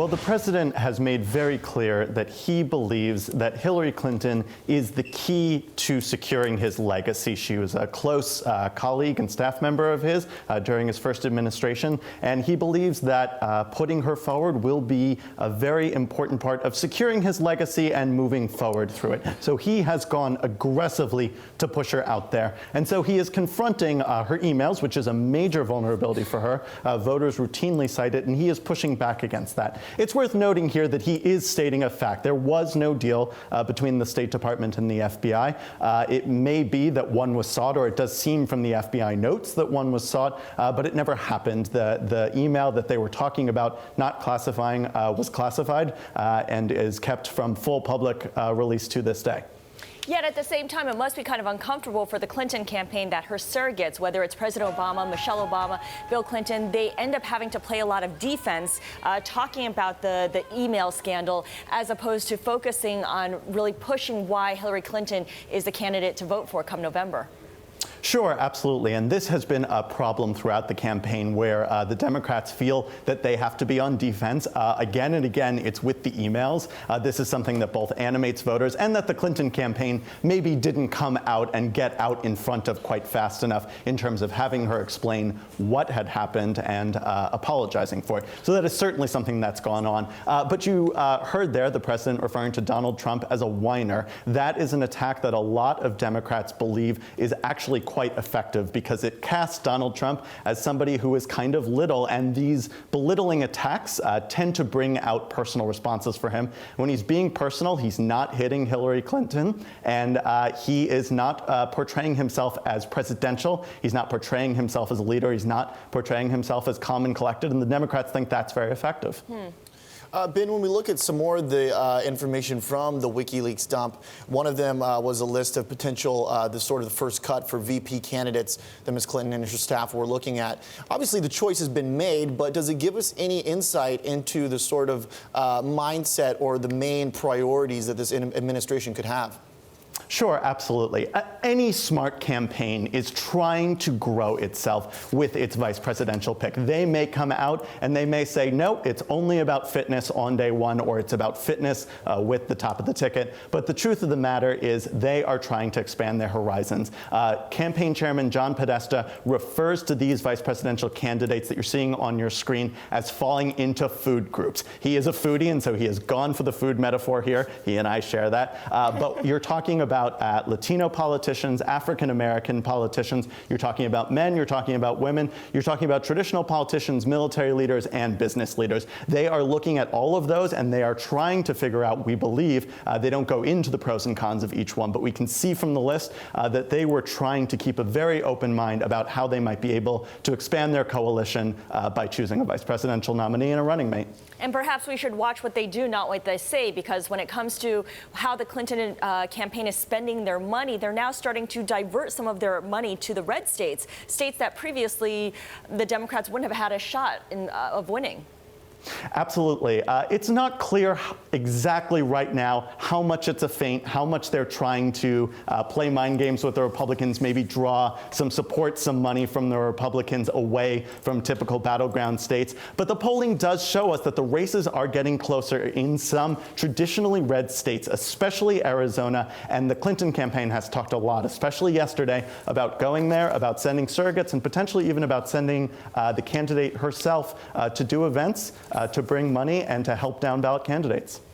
Well, the president has made very clear that he believes that Hillary Clinton is the key to securing his legacy. She was a close colleague and staff member of his during his first administration, and he believes that putting her forward will be a very important part of securing his legacy and moving forward through it. So he has gone aggressively to push her out there. And so he is confronting her emails, which is a major vulnerability for her. Voters routinely cite it, and he is pushing back against that. It's worth noting here that he is stating a fact. There was no deal between the State Department and the FBI. It may be that one was sought, or it does seem from the FBI notes that one was sought, but it never happened. The email that they were talking about not classifying was classified and is kept from full public release to this day. Yet at the same time, it must be kind of uncomfortable for the Clinton campaign that her surrogates, whether it's President Obama, Michelle Obama, Bill Clinton, they end up having to play a lot of defense, talking about the email scandal, as opposed to focusing on really pushing why Hillary Clinton is the candidate to vote for come November. Sure, absolutely. And this has been a problem throughout the campaign where the Democrats feel that they have to be on defense. Again and again, it's with the emails. This is something that both animates voters and that the Clinton campaign maybe didn't come out and get out in front of quite fast enough in terms of having her explain what had happened and apologizing for it. So that is certainly something that's gone on. But you heard there the president referring to Donald Trump as a whiner. That is an attack that a lot of Democrats believe is actually quite effective because it casts Donald Trump as somebody who is kind of little, and these belittling attacks tend to bring out personal responses for him. When he's being personal, he's not hitting Hillary Clinton, and he is not portraying himself as presidential. He's not portraying himself as a leader. He's not portraying himself as calm and collected, and the Democrats think that's very effective. Ben, when we look at some more of the information from the WikiLeaks dump, one of them was a list of potential, the first cut for VP candidates that Ms. Clinton and her staff were looking at. Obviously, the choice has been made, but does it give us any insight into the sort of mindset or the main priorities that this administration could have? Sure, absolutely. Any smart campaign is trying to grow itself with its vice presidential pick. They may come out and they may say, no, it's only about fitness on day one, or it's about fitness with the top of the ticket. But the truth of the matter is they are trying to expand their horizons. Campaign Chairman John Podesta refers to these vice presidential candidates that you're seeing on your screen as falling into food groups. He is a foodie, and so he has gone for the food metaphor here. He and I share that. But you're talking about Latino politicians, African-American politicians, you're talking about men, you're talking about women, you're talking about traditional politicians, military leaders, and business leaders. They are looking at all of those, and they are trying to figure out, we believe, they don't go into the pros and cons of each one, but we can see from the list that they were trying to keep a very open mind about how they might be able to expand their coalition by choosing a vice presidential nominee and a running mate. And perhaps we should watch what they do, not what they say, because when it comes to how the Clinton campaign is spending their money, they're now starting to divert some of their money to the red states, states that previously the Democrats wouldn't have had a shot of winning. Absolutely. It's not clear exactly right now how much it's a feint, how much they're trying to play mind games with the Republicans, maybe draw some support, some money from the Republicans away from typical battleground states. But the polling does show us that the races are getting closer in some traditionally red states, especially Arizona. And the Clinton campaign has talked a lot, especially yesterday, about going there, about sending surrogates, and potentially even about sending the candidate herself to do events to bring money and to help down ballot candidates.